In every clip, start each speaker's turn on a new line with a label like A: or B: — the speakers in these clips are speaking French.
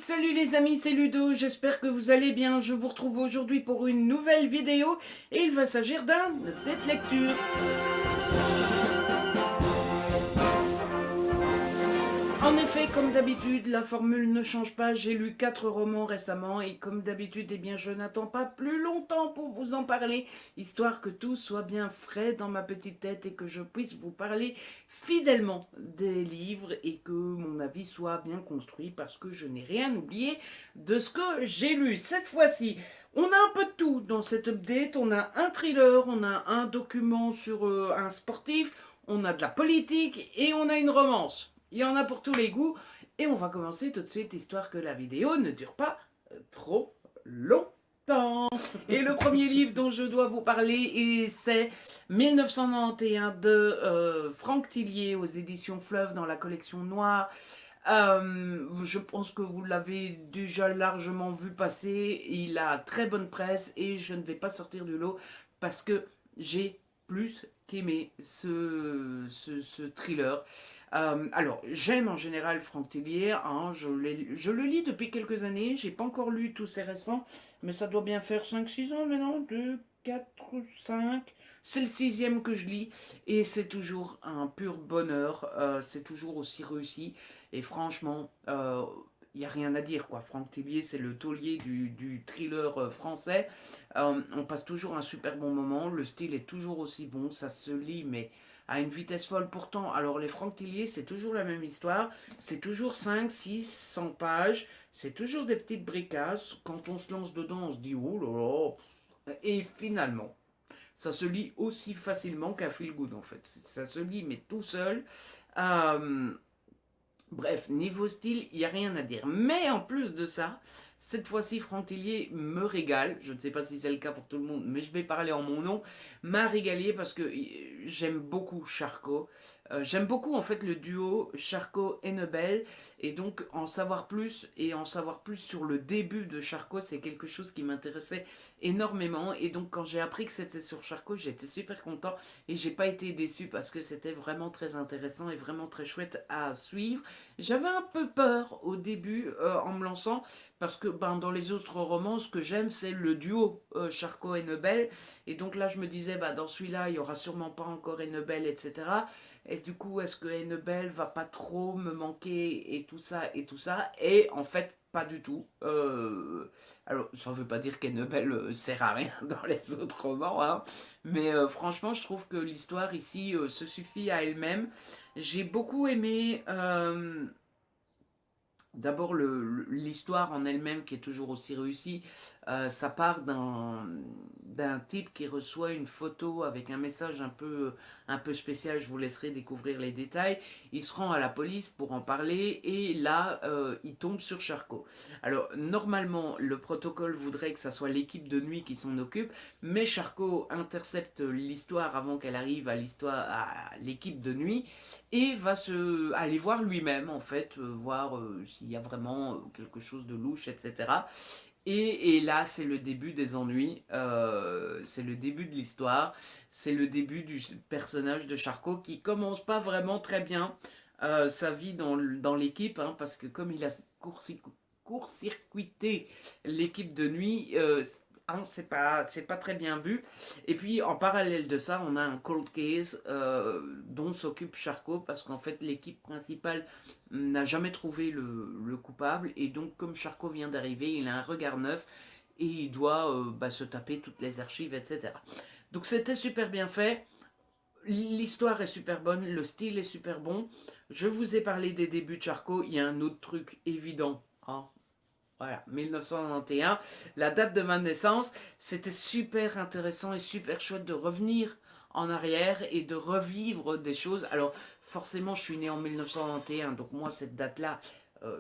A: Salut les amis, c'est Ludo, j'espère que vous allez bien. Je vous retrouve aujourd'hui pour une nouvelle vidéo et il va s'agir d'un date lecture. En effet, comme d'habitude, la formule ne change pas. J'ai lu 4 romans récemment et comme d'habitude, eh bien, je n'attends pas plus longtemps pour vous en parler, histoire que tout soit bien frais dans ma petite tête et que je puisse vous parler fidèlement des livres et que mon avis soit bien construit parce que je n'ai rien oublié de ce que j'ai lu. Cette fois-ci, on a un peu de tout dans cette update. On a un thriller, on a un document sur un sportif, on a de la politique et on a une romance. Il y en a pour tous les goûts. Et on va commencer tout de suite, histoire que la vidéo ne dure pas trop longtemps. Et le premier livre dont je dois vous parler, c'est 1991 de Franck Tillier aux éditions Fleuve dans la collection Noire. Je pense que vous l'avez déjà largement vu passer. Il a très bonne presse et je ne vais pas sortir du lot parce que j'ai plus qu'aimé ce thriller. Alors, j'aime en général Franck Tillier, hein, je le lis depuis quelques années, j'ai pas encore lu tous ses récents, mais ça doit bien faire 5 6 ans maintenant, 2 4 5. C'est le 6e que je lis et c'est toujours un pur bonheur, c'est toujours aussi réussi et franchement, il n'y a rien à dire quoi. Franck Tillier, c'est le taulier du thriller français. On passe toujours un super bon moment, le style est toujours aussi bon, ça se lit mais à une vitesse folle pourtant. Alors les Franck Tillier, c'est toujours la même histoire, c'est toujours 5 6 100 pages, c'est toujours des petites bricasses. Quand on se lance dedans, on se dit oh là là. Et finalement, ça se lit aussi facilement qu'un feel good en fait. Ça se lit mais tout seul. Euh, Bref, niveau style, il n'y a rien à dire. Mais en plus de ça, cette fois-ci, Franck Tillier me régale. Je ne sais pas si c'est le cas pour tout le monde, mais je vais parler en mon nom. M'a régalé parce que j'aime beaucoup Charcot. J'aime beaucoup en fait le duo Charcot et Nebel. Et donc en savoir plus et en savoir plus sur le début de Charcot, c'est quelque chose qui m'intéressait énormément. Et donc quand j'ai appris que c'était sur Charcot, j'étais super content. Et j'ai pas été déçu parce que c'était vraiment très intéressant et vraiment très chouette à suivre. J'avais un peu peur au début en me lançant parce que dans les autres romans, ce que j'aime, c'est le duo Charcot et Nebel. Et donc là, je me disais, dans celui-là, il y aura sûrement pas encore Enebel, etc. Et du coup, est-ce que Enebel va pas trop me manquer et tout ça et tout ça. Et en fait, pas du tout. Alors, ça ne veut pas dire qu'Enebel sert à rien dans les autres romans, hein. Mais franchement, je trouve que l'histoire ici se suffit à elle-même. J'ai beaucoup aimé d'abord l'histoire en elle-même qui est toujours aussi réussie. Ça part d'un type qui reçoit une photo avec un message un peu spécial. Je vous laisserai découvrir les détails. Il se rend à la police pour en parler et là il tombe sur Charcot. Alors normalement le protocole voudrait que ça soit l'équipe de nuit qui s'en occupe, mais Charcot intercepte l'histoire avant qu'elle arrive à l'équipe de nuit et va aller voir lui-même en fait, voir s'il y a vraiment quelque chose de louche, etc. Et là, c'est le début des ennuis, c'est le début de l'histoire, c'est le début du personnage de Charcot qui commence pas vraiment très bien sa vie dans l'équipe, hein, parce que comme il a court-circuité l'équipe de nuit, hein, c'est pas très bien vu. Et puis en parallèle de ça, on a un cold case dont s'occupe Charcot parce qu'en fait l'équipe principale n'a jamais trouvé le coupable et donc comme Charcot vient d'arriver, il a un regard neuf et il doit se taper toutes les archives, etc. Donc c'était super bien fait. L'histoire est super bonne, le style est super bon. Je vous ai parlé des débuts de Charcot, il y a un autre truc évident, hein. Voilà, 1991, la date de ma naissance, c'était super intéressant et super chouette de revenir en arrière et de revivre des choses. Alors, forcément, je suis né en 1991, donc moi, cette date-là,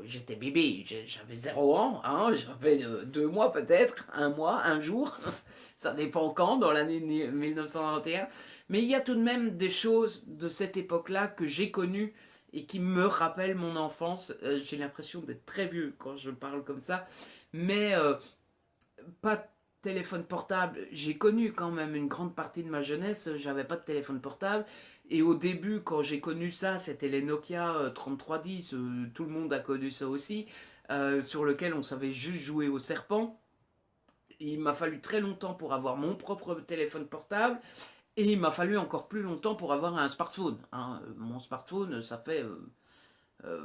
A: j'étais bébé, j'avais 0 ans, hein, j'avais 2 mois peut-être, 1 mois, un jour, ça dépend quand dans l'année 1991. Mais il y a tout de même des choses de cette époque-là que j'ai connues et qui me rappellent mon enfance. J'ai l'impression d'être très vieux quand je parle comme ça, mais pas de téléphone portable. J'ai connu quand même une grande partie de ma jeunesse, j'avais pas de téléphone portable. Et au début, quand j'ai connu ça, c'était les Nokia 3310, tout le monde a connu ça aussi, sur lequel on savait juste jouer au serpent. Il m'a fallu très longtemps pour avoir mon propre téléphone portable, et il m'a fallu encore plus longtemps pour avoir un smartphone, hein. Mon smartphone, ça fait...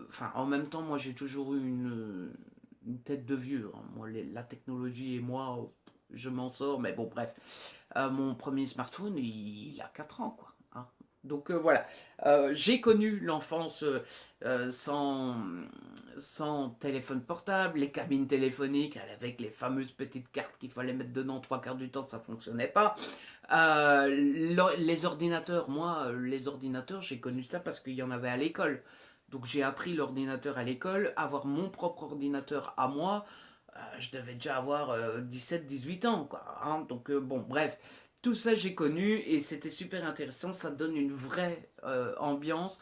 A: Enfin, en même temps, moi j'ai toujours eu une tête de vieux, hein. Moi, la technologie et moi, je m'en sors, mais bon, bref. Mon premier smartphone, il a 4 ans, quoi, hein. Donc voilà. J'ai connu l'enfance sans, sans téléphone portable, les cabines téléphoniques avec les fameuses petites cartes qu'il fallait mettre dedans, trois quarts du temps ça fonctionnait pas. Les ordinateurs, moi, les ordinateurs, j'ai connu ça parce qu'il y en avait à l'école. Donc j'ai appris l'ordinateur à l'école, avoir mon propre ordinateur à moi, je devais déjà avoir 17-18 ans, quoi, hein. Donc bon, bref, tout ça j'ai connu et c'était super intéressant, ça donne une vraie ambiance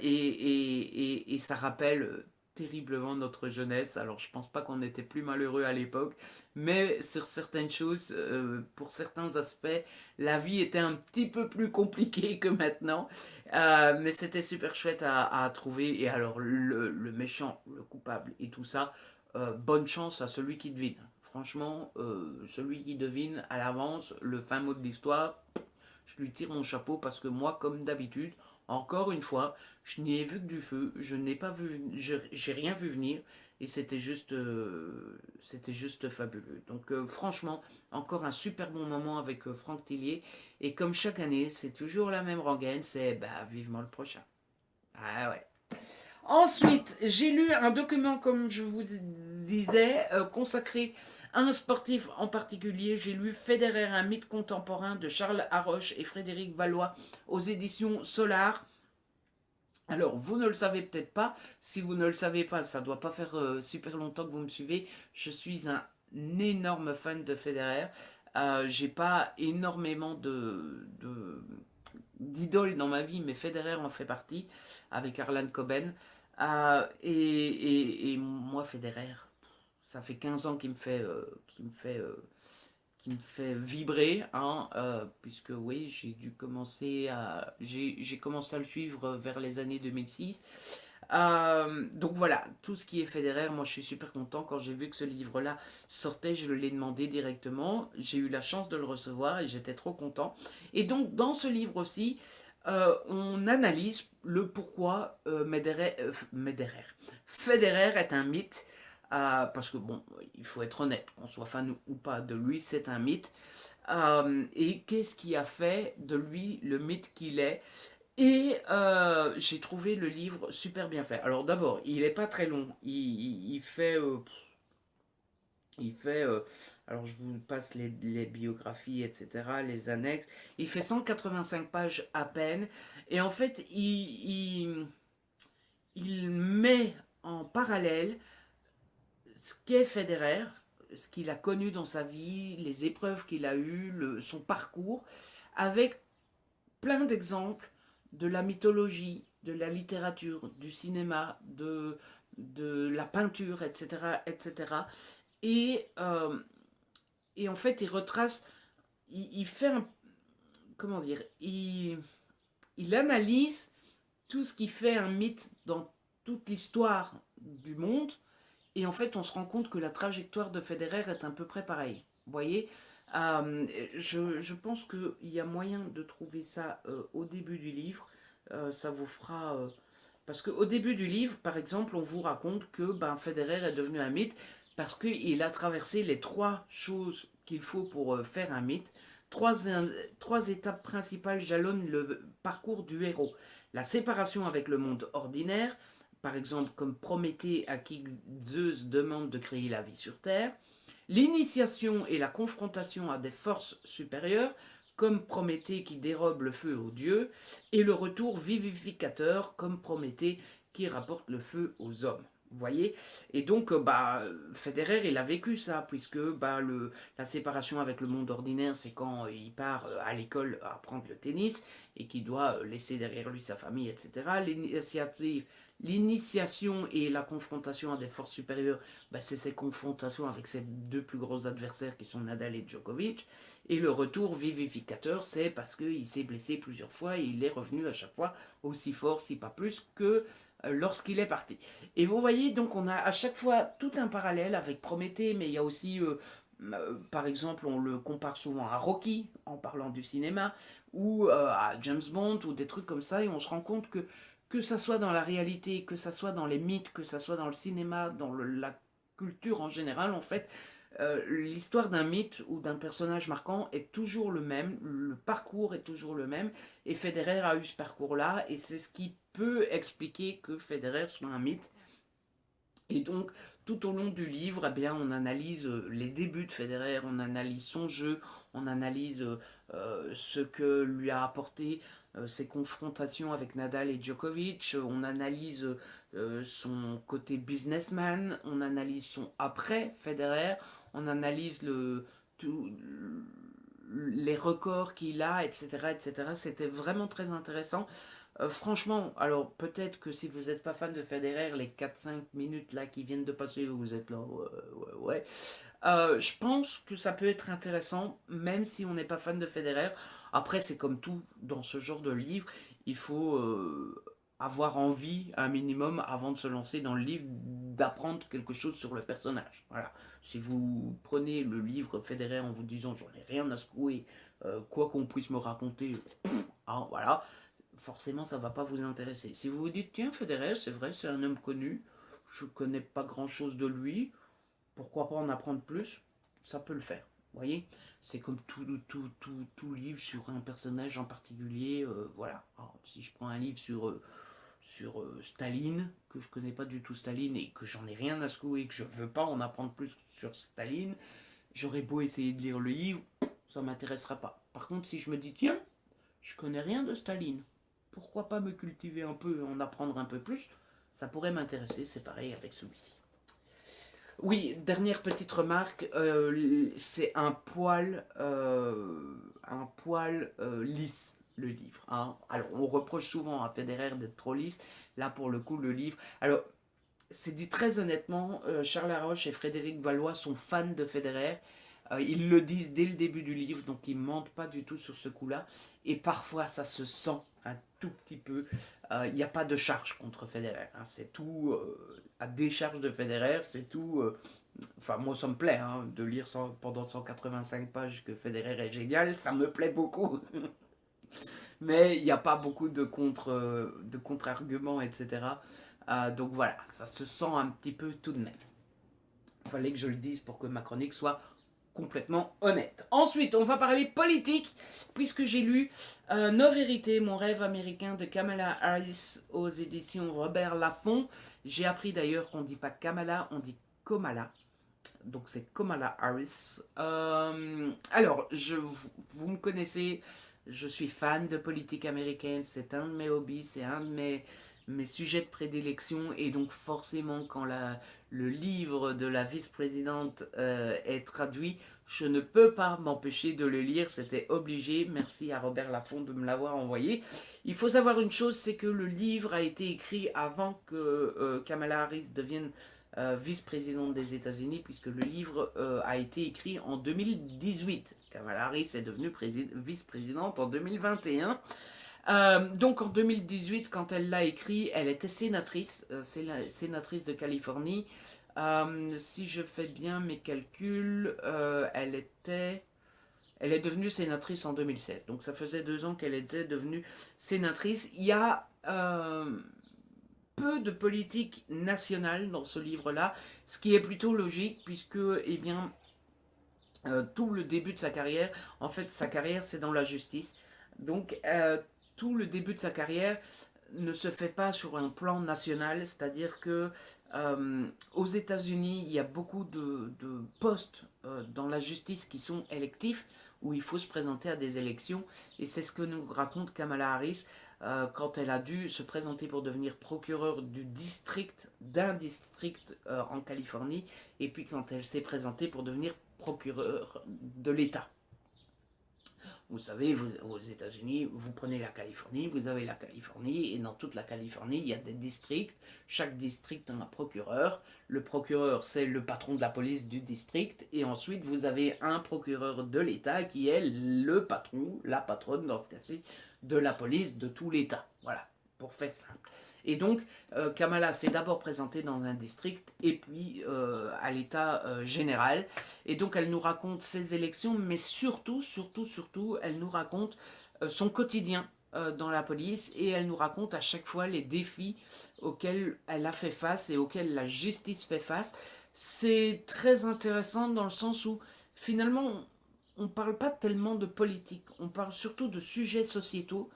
A: et ça rappelle terriblement notre jeunesse. Alors je pense pas qu'on était plus malheureux à l'époque, mais sur certaines choses, pour certains aspects, la vie était un petit peu plus compliquée que maintenant. Mais c'était super chouette à trouver. Et alors le méchant, le coupable et tout ça, bonne chance à celui qui devine. Franchement, celui qui devine à l'avance le fin mot de l'histoire, je lui tire mon chapeau parce que moi, comme d'habitude, encore une fois, je n'y ai vu que du feu, je n'ai pas vu, j'ai rien vu venir et c'était juste fabuleux. Donc franchement, encore un super bon moment avec Franck Tillier et comme chaque année, c'est toujours la même rengaine, c'est bah vivement le prochain. Ah ouais. Ensuite, j'ai lu un document, comme je vous disais, consacré à un sportif en particulier. J'ai lu Federer, un mythe contemporain de Charles Haroche et Frédéric Valois aux éditions Solar. Alors, vous ne le savez peut-être pas. Si vous ne le savez pas, ça ne doit pas faire super longtemps que vous me suivez. Je suis un énorme fan de Federer. J'ai pas énormément d'idoles dans ma vie, mais Federer en fait partie, avec Arlan Coben. Et moi, Federer, ça fait 15 ans qu'il me fait vibrer, hein, puisque oui, j'ai commencé à le suivre vers les années 2006. Donc voilà, tout ce qui est Federer, moi je suis super content. Quand j'ai vu que ce livre-là sortait, je l'ai demandé directement. J'ai eu la chance de le recevoir et j'étais trop content. Et donc dans ce livre aussi, on analyse le pourquoi Federer est un mythe. Parce que bon, il faut être honnête, qu'on soit fan ou pas de lui, c'est un mythe. Et qu'est-ce qui a fait de lui le mythe qu'il est? Et j'ai trouvé le livre super bien fait. Alors d'abord, il n'est pas très long. Alors je vous passe les biographies, etc., les annexes. Il fait 185 pages à peine. Et en fait, il met en parallèle ce qu'est Federer, ce qu'il a connu dans sa vie, les épreuves qu'il a eues, son parcours, avec plein d'exemples de la mythologie, de la littérature, du cinéma, de la peinture, etc. etc. Et, euh, et en fait, il retrace, il fait un... Comment dire, il analyse tout ce qui fait un mythe dans toute l'histoire du monde. Et en fait, on se rend compte que la trajectoire de Federer est à peu près pareille. Vous voyez, je pense qu'il y a moyen de trouver ça au début du livre. Ça vous fera... parce qu'au début du livre, par exemple, on vous raconte que ben, Federer est devenu un mythe parce qu'il a traversé les trois choses qu'il faut pour faire un mythe. Trois étapes principales jalonnent le parcours du héros. La séparation avec le monde ordinaire, par exemple comme Prométhée à qui Zeus demande de créer la vie sur Terre, l'initiation et la confrontation à des forces supérieures, comme Prométhée qui dérobe le feu aux dieux, et le retour vivificateur, comme Prométhée qui rapporte le feu aux hommes. Vous voyez? Et donc, bah, Federer, il a vécu ça, puisque bah, la séparation avec le monde ordinaire, c'est quand il part à l'école apprendre le tennis et qu'il doit laisser derrière lui sa famille, etc. L'initiation et la confrontation à des forces supérieures, bah, c'est ces confrontations avec ses deux plus gros adversaires qui sont Nadal et Djokovic. Et le retour vivificateur, c'est parce qu'il s'est blessé plusieurs fois et il est revenu à chaque fois aussi fort, si pas plus, que lorsqu'il est parti. Et vous voyez, donc on a à chaque fois tout un parallèle avec Prométhée, mais il y a aussi, par exemple, on le compare souvent à Rocky, en parlant du cinéma, ou à James Bond, ou des trucs comme ça, et on se rend compte que ça soit dans la réalité, que ça soit dans les mythes, que ça soit dans le cinéma, dans la culture en général, en fait, l'histoire d'un mythe ou d'un personnage marquant est toujours le même, le parcours est toujours le même, et Federer a eu ce parcours-là, et c'est ce qui peut expliquer que Federer soit un mythe. Et donc, tout au long du livre, eh bien, on analyse les débuts de Federer, on analyse son jeu, on analyse ce que lui a apporté ses confrontations avec Nadal et Djokovic, on analyse son côté businessman, on analyse son après Federer, on analyse les records qu'il a, etc., etc. C'était vraiment très intéressant. Franchement, alors peut-être que si vous n'êtes pas fan de Federer, les 4-5 minutes là qui viennent de passer, vous êtes là, ouais, ouais, ouais. Je pense que ça peut être intéressant, même si on n'est pas fan de Federer. Après, c'est comme tout dans ce genre de livre, il faut avoir envie un minimum avant de se lancer dans le livre, d'apprendre quelque chose sur le personnage. Voilà. Si vous prenez le livre Federer en vous disant j'en ai rien à secouer, quoi qu'on puisse me raconter, hein, voilà, forcément ça va pas vous intéresser. Si vous vous dites tiens Federer, c'est vrai, c'est un homme connu, je connais pas grand chose de lui, pourquoi pas en apprendre plus, ça peut le faire. Vous voyez, c'est comme tout livre sur un personnage en particulier. Voilà. Alors, si je prends un livre sur Staline, que je connais pas du tout Staline et que j'en ai rien à secouer et que je veux pas en apprendre plus sur Staline, j'aurais beau essayer de lire le livre, ça m'intéressera pas. Par contre, si je me dis tiens, je connais rien de Staline, pourquoi pas me cultiver un peu et en apprendre un peu plus, ça pourrait m'intéresser. C'est pareil avec celui-ci. Oui, dernière petite remarque, c'est un poil lisse le livre. Hein. Alors, on reproche souvent à Federer d'être trop lisse. Là, pour le coup, le livre. Alors, c'est dit très honnêtement, Charles Laroche et Frédéric Valois sont fans de Federer. Ils le disent dès le début du livre, donc ils ne mentent pas du tout sur ce coup-là. Et parfois, ça se sent un tout petit peu. Il n'y a pas de charge contre Federer. Hein. C'est tout à décharge de Federer. C'est tout. Enfin, moi, ça me plaît hein, de lire pendant 185 pages que Federer est génial. Ça me plaît beaucoup. Mais il n'y a pas beaucoup de contre-arguments, etc. Donc voilà, ça se sent un petit peu tout de même. Il fallait que je le dise pour que ma chronique soit complètement honnête. Ensuite, on va parler politique, puisque j'ai lu Nos Vérités, mon rêve américain de Kamala Harris aux éditions Robert Laffont. J'ai appris d'ailleurs qu'on ne dit pas Kamala, on dit Komala. Donc c'est Kamala Harris. Alors, vous me connaissez, je suis fan de politique américaine, c'est un de mes hobbies, c'est un de mes sujets de prédilection, et donc forcément quand le livre de la vice-présidente est traduit, je ne peux pas m'empêcher de le lire, c'était obligé. Merci à Robert Laffont de me l'avoir envoyé. Il faut savoir une chose, c'est que le livre a été écrit avant que Kamala Harris devienne vice-présidente des États-Unis, puisque le livre a été écrit en 2018. Kamala Harris est devenue vice-présidente en 2021. Donc en 2018, quand elle l'a écrit, elle était sénatrice, sénatrice de Californie. Si je fais bien mes calculs, elle est devenue sénatrice en 2016. Donc ça faisait 2 ans qu'elle était devenue sénatrice. Il y a peu de politique nationale dans ce livre-là, ce qui est plutôt logique puisque, eh bien, tout le début de sa carrière, en fait, sa carrière c'est dans la justice. Donc, tout le début de sa carrière ne se fait pas sur un plan national, c'est-à-dire que aux États-Unis, il y a beaucoup de postes dans la justice qui sont électifs, où il faut se présenter à des élections, et c'est ce que nous raconte Kamala Harris quand elle a dû se présenter pour devenir procureur d'un district en Californie, et puis quand elle s'est présentée pour devenir procureur de l'État. Vous savez, aux États-Unis, vous prenez la Californie, vous avez la Californie, et dans toute la Californie, il y a des districts. Chaque district a un procureur. Le procureur, c'est le patron de la police du district. Et ensuite, vous avez un procureur de l'État qui est le patron, la patronne, dans ce cas-ci, de la police de tout l'État. Voilà, pour faire simple. Et donc, Kamala s'est d'abord présentée dans un district et puis à l'état général. Et donc, elle nous raconte ses élections, mais surtout, elle nous raconte son quotidien dans la police et elle nous raconte à chaque fois les défis auxquels elle a fait face et auxquels la justice fait face. C'est très intéressant dans le sens où finalement, on ne parle pas tellement de politique, on parle surtout de sujets sociétaux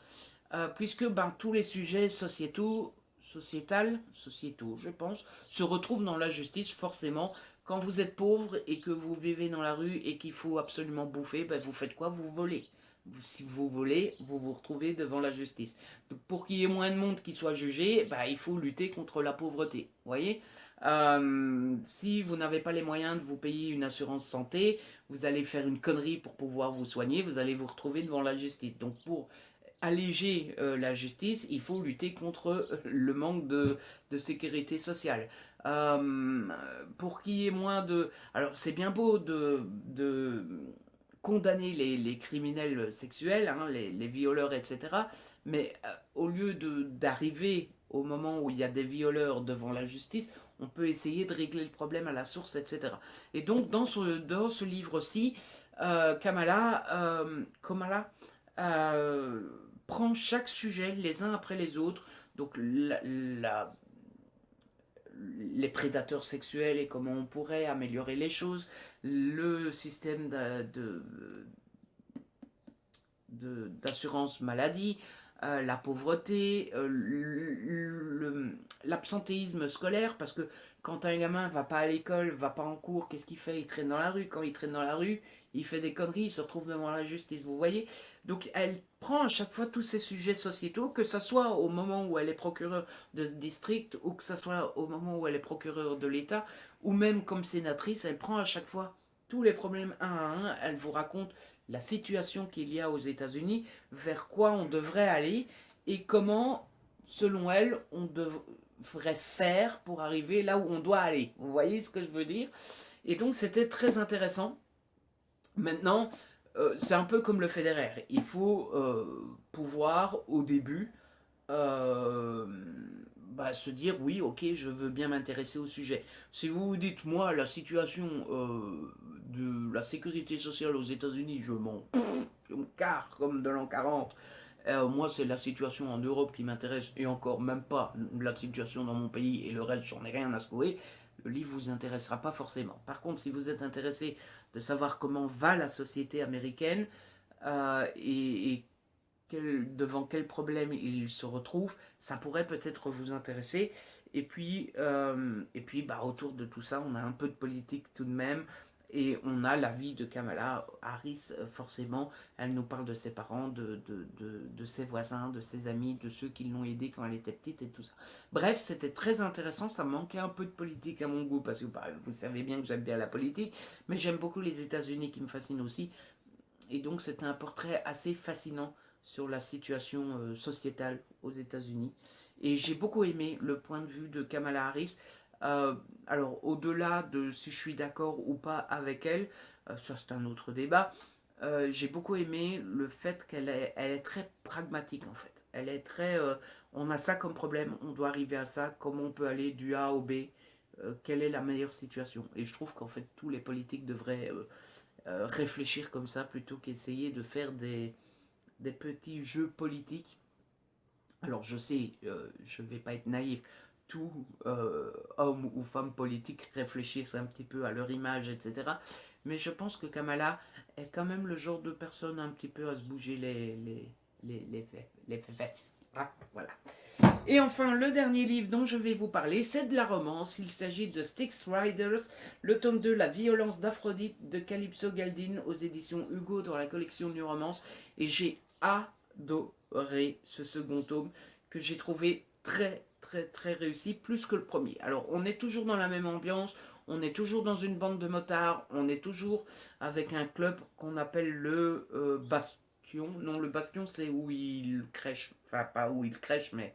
A: puisque tous les sujets sociétaux, je pense, se retrouvent dans la justice forcément. Quand vous êtes pauvre et que vous vivez dans la rue et qu'il faut absolument bouffer, vous faites quoi? Vous volez. Si vous volez, vous vous retrouvez devant la justice. Donc pour qu'il y ait moins de monde qui soit jugé, il faut lutter contre la pauvreté. Vous voyez, si vous n'avez pas les moyens de vous payer une assurance santé, vous allez faire une connerie pour pouvoir vous soigner, vous allez vous retrouver devant la justice. Donc pour alléger la justice, il faut lutter contre le manque de sécurité sociale. Pour qu'il y ait moins de... Alors c'est bien beau de condamner les criminels sexuels, hein, les violeurs, etc. Mais au lieu d'arriver au moment où il y a des violeurs devant la justice, on peut essayer de régler le problème à la source, etc. Et donc dans ce livre-ci, Kamala prend chaque sujet les uns après les autres. Donc les prédateurs sexuels et comment on pourrait améliorer les choses, le système d'assurance maladie, la pauvreté, l'absentéisme scolaire, parce que quand un gamin va pas à l'école, va pas en cours, qu'est-ce qu'il fait? Il traîne dans la rue. Quand il traîne dans la rue, il fait des conneries, il se retrouve devant la justice, vous voyez. Donc elle prend à chaque fois tous ces sujets sociétaux, que ce soit au moment où elle est procureure de district, ou que ce soit au moment où elle est procureure de l'État, ou même comme sénatrice, elle prend à chaque fois tous les problèmes un à un, elle vous raconte la situation qu'il y a aux États-Unis, vers quoi on devrait aller et comment, selon elle, on devrait faire pour arriver là où on doit aller. Vous voyez ce que je veux dire? Et donc c'était très intéressant. Maintenant, c'est un peu comme le fédéraire. Il faut pouvoir, au début, euh, se dire oui, ok, je veux bien m'intéresser au sujet. Si vous vous dites, moi, la situation de la sécurité sociale aux États-Unis, je me carre comme de l'an 40. Moi, c'est la situation en Europe qui m'intéresse, et encore même pas la situation dans mon pays, et le reste, j'en ai rien à secouer. Le livre vous intéressera pas forcément. Par contre, si vous êtes intéressé de savoir comment va la société américaine et devant quel problème il se retrouve, ça pourrait peut-être vous intéresser. Et puis, autour de tout ça, on a un peu de politique tout de même. Et on a la vie de Kamala Harris, forcément. Elle nous parle de ses parents, de ses voisins, de ses amis, de ceux qui l'ont aidée quand elle était petite et tout ça. Bref, c'était très intéressant. Ça manquait un peu de politique à mon goût, parce que vous savez bien que j'aime bien la politique, mais j'aime beaucoup les États-Unis qui me fascinent aussi. Et donc, c'était un portrait assez fascinant sur la situation sociétale aux États-Unis. Et j'ai beaucoup aimé le point de vue de Kamala Harris. Alors, au-delà de si je suis d'accord ou pas avec elle, ça c'est un autre débat, j'ai beaucoup aimé le fait elle est très pragmatique en fait. Elle est très... on a ça comme problème, on doit arriver à ça, comment on peut aller du A au B, quelle est la meilleure situation. Et je trouve qu'en fait tous les politiques devraient réfléchir comme ça plutôt qu'essayer de faire des petits jeux politiques. Alors je sais, je ne vais pas être naïf, tout homme ou femme politique réfléchissent un petit peu à leur image, etc. Mais je pense que Kamala est quand même le genre de personne un petit peu à se bouger les fesses. Ah, voilà. Et enfin, le dernier livre dont je vais vous parler, c'est de la romance. Il s'agit de Styx Riders, le tome 2, La violence d'Aphrodite de Calypso Galdin aux éditions Hugo dans la collection New Romance. Et j'ai adoré ce second tome que j'ai trouvé très très réussi, plus que le premier. Alors on est toujours dans la même ambiance, on est toujours dans une bande de motards, on est toujours avec un club qu'on appelle le Bastion. Non, le Bastion c'est où ils crèchent, enfin pas où ils crèchent, mais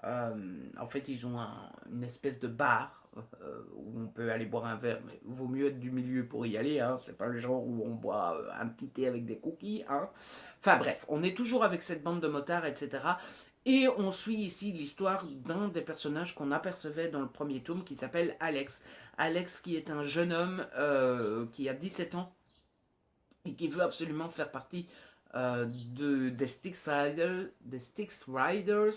A: en fait ils ont une espèce de bar où on peut aller boire un verre, mais vaut mieux être du milieu pour y aller, hein. C'est pas le genre où on boit un petit thé avec des cookies, hein. Enfin bref, on est toujours avec cette bande de motards, etc. Et on suit ici l'histoire d'un des personnages qu'on apercevait dans le premier tome qui s'appelle Alex. Alex qui est un jeune homme qui a 17 ans et qui veut absolument faire partie des Styx Riders.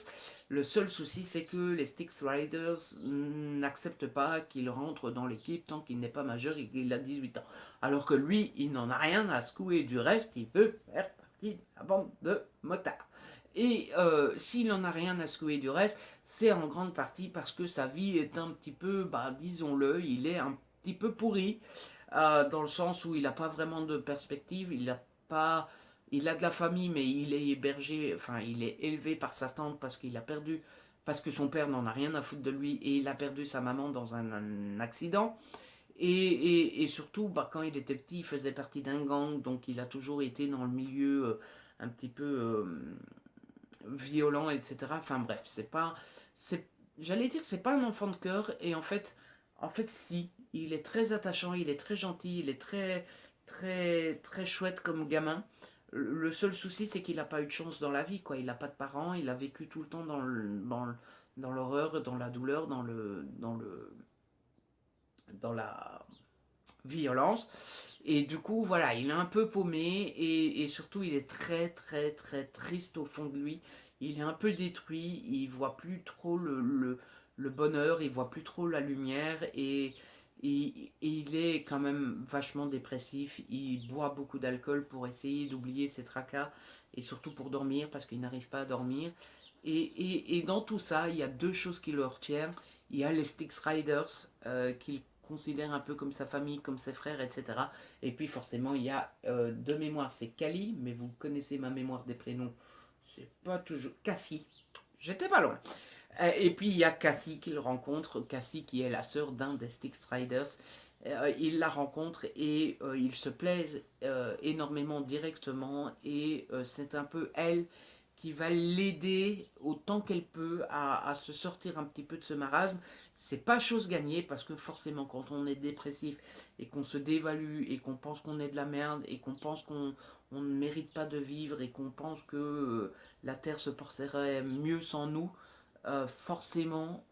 A: Le seul souci, c'est que les Styx Riders n'acceptent pas qu'il rentre dans l'équipe tant qu'il n'est pas majeur et qu'il a 18 ans. Alors que lui, il n'en a rien à secouer du reste, il veut faire partie de la bande de motards. Et s'il n'en a rien à secouer du reste, c'est en grande partie parce que sa vie est un petit peu, bah, disons-le, il est un petit peu pourri, dans le sens où il n'a pas vraiment de perspective, il a de la famille, mais il est hébergé, enfin il est élevé par sa tante parce qu'il a perdu, parce que son père n'en a rien à foutre de lui et il a perdu sa maman dans un accident. Et surtout, bah, quand il était petit, il faisait partie d'un gang, donc il a toujours été dans le milieu un petit peu violent, etc. Enfin bref, j'allais dire, c'est pas un enfant de cœur, et en fait, si, il est très attachant, il est très gentil, il est très chouette comme gamin. Le seul souci, c'est qu'il n'a pas eu de chance dans la vie, quoi. Il n'a pas de parents, il a vécu tout le temps dans l'horreur, dans la douleur, dans la violence. Et du coup, voilà, il est un peu paumé et surtout, il est très triste au fond de lui. Il est un peu détruit, il voit plus trop le bonheur, il voit plus trop la lumière et il est quand même vachement dépressif. Il boit beaucoup d'alcool pour essayer d'oublier ses tracas et surtout pour dormir parce qu'il n'arrive pas à dormir. Et dans tout ça, il y a deux choses qui le retiennent. Il y a les Styx Riders qu'il considère un peu comme sa famille, comme ses frères, etc. Et puis forcément, il y a de mémoire, c'est Kali, mais vous connaissez ma mémoire des prénoms, c'est pas toujours... Cassie, j'étais pas loin. Et puis il y a Cassie qu'il rencontre, Cassie qui est la sœur d'un des Styx Riders. Il la rencontre et ils se plaisent énormément directement et c'est un peu elle qui va l'aider autant qu'elle peut à se sortir un petit peu de ce marasme. C'est pas chose gagnée parce que forcément quand on est dépressif et qu'on se dévalue et qu'on pense qu'on est de la merde et qu'on pense qu'on ne mérite pas de vivre et qu'on pense que la terre se porterait mieux sans nous, forcément,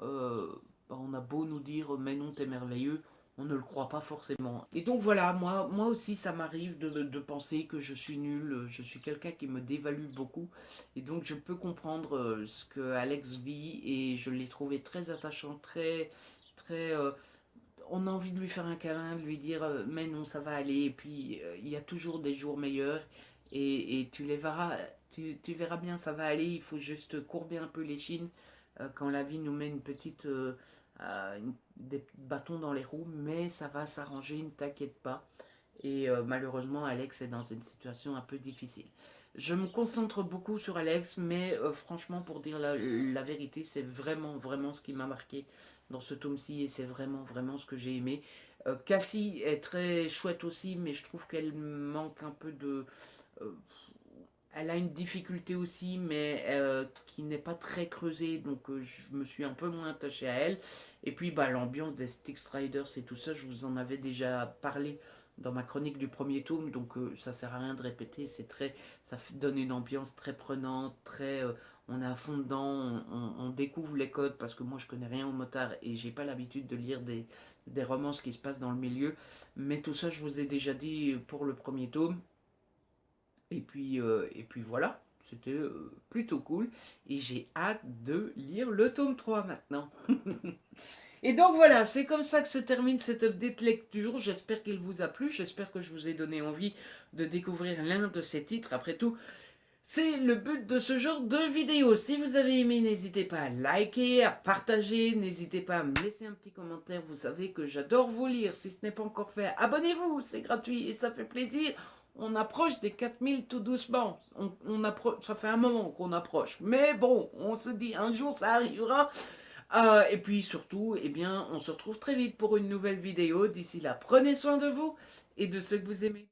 A: on a beau nous dire mais non t'es merveilleux, on ne le croit pas forcément. Et donc voilà, moi aussi ça m'arrive de penser que je suis nul, je suis quelqu'un qui me dévalue beaucoup, et donc je peux comprendre ce que Alex vit, et je l'ai trouvé très attachant, très... on a envie de lui faire un câlin, de lui dire mais non ça va aller, et puis il y a toujours des jours meilleurs, et tu les verras, tu verras bien, ça va aller, il faut juste courber un peu les chines quand la vie nous met des bâtons dans les roues, mais ça va s'arranger, ne t'inquiète pas. Et malheureusement, Alex est dans une situation un peu difficile. Je me concentre beaucoup sur Alex, mais franchement, pour dire la vérité, c'est vraiment ce qui m'a marqué dans ce tome-ci, et c'est vraiment ce que j'ai aimé. Cassie est très chouette aussi, mais je trouve qu'elle manque un peu de... euh, elle a une difficulté aussi, mais qui n'est pas très creusée, donc je me suis un peu moins attaché à elle. Et puis bah, l'ambiance des Styx Riders et tout ça, je vous en avais déjà parlé dans ma chronique du premier tome, donc ça sert à rien de répéter, ça donne une ambiance très prenante, on est à fond dedans, on découvre les codes, parce que moi je connais rien au motard et j'ai pas l'habitude de lire des romances qui se passent dans le milieu, mais tout ça je vous ai déjà dit pour le premier tome. Et puis voilà, c'était plutôt cool. Et j'ai hâte de lire le tome 3 maintenant. Et donc voilà, c'est comme ça que se termine cette update lecture. J'espère qu'il vous a plu. J'espère que je vous ai donné envie de découvrir l'un de ces titres. Après tout, c'est le but de ce genre de vidéo. Si vous avez aimé, n'hésitez pas à liker, à partager. N'hésitez pas à me laisser un petit commentaire. Vous savez que j'adore vous lire. Si ce n'est pas encore fait, abonnez-vous. C'est gratuit et ça fait plaisir. On approche des 4000 tout doucement. Ça fait un moment qu'on approche. Mais bon, on se dit un jour ça arrivera. Et puis surtout, eh bien, on se retrouve très vite pour une nouvelle vidéo. D'ici là, prenez soin de vous et de ceux que vous aimez.